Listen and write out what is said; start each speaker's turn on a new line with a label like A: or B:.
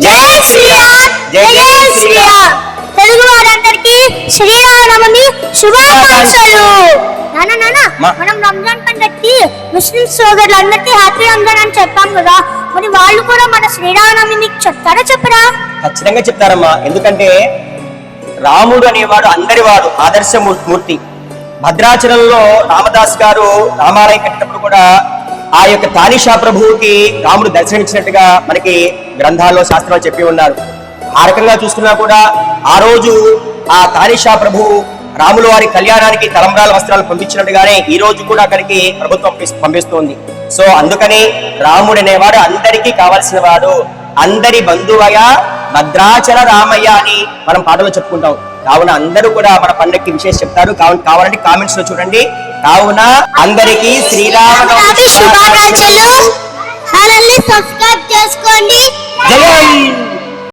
A: జై శ్రీరామ్, జై జై శ్రీరామ్. తెలుగు వారందరికీ శ్రీరామనవమి శుభాకాంక్షలు. మనం రంజాన్ పండుగకి ముస్లిం సోదరులందరికీ హ్యాపీ రంజాన్ అని చెప్పాం కదా, మరి వాళ్ళు కూడా మన శ్రీరామనవమి మీకు చెప్తారా చెప్పరా?
B: ఖచ్చితంగా చెప్తారమ్మా. ఎందుకంటే రాముడు అనేవాడు అందరివాడు, ఆదర్శమూర్తి. భద్రాచలంలో రామదాస్ గారు రామాలయం కట్టినప్పుడు కూడా ఆ యొక్క తానిషా ప్రభువుకి రాముడు దర్శనమిచ్చినట్టుగా మనకి గ్రంథాల్లో శాస్త్రాలు చెప్పి ఉన్నారు. ఆ రకంగా చూసుకున్నా కూడా ఆ రోజు ఆ తానిషా ప్రభువు రాముల వారి కళ్యాణానికి తలంబ్రాల వస్త్రాలు పంపించినట్టుగానే ఈ రోజు కూడా అక్కడికి ప్రభుత్వం పంపిస్తోంది. సో అందుకని రాముడు అనేవాడు అందరికీ కావాల్సిన వాడు, అందరి బంధువయ భద్రాచల రామయ్య అని మనం పాటలో చెప్పుకుంటాం. కావున అందరూ కూడా మన పండుగకి విశేష చెప్తారు. కావాలంటే కామెంట్స్ లో చూడండి. కావున అందరికీ శ్రీరామనవమి శుభాకాంక్షలు.
A: ఛానల్ ని సబ్స్క్రైబ్ చేసుకోండి.
B: జై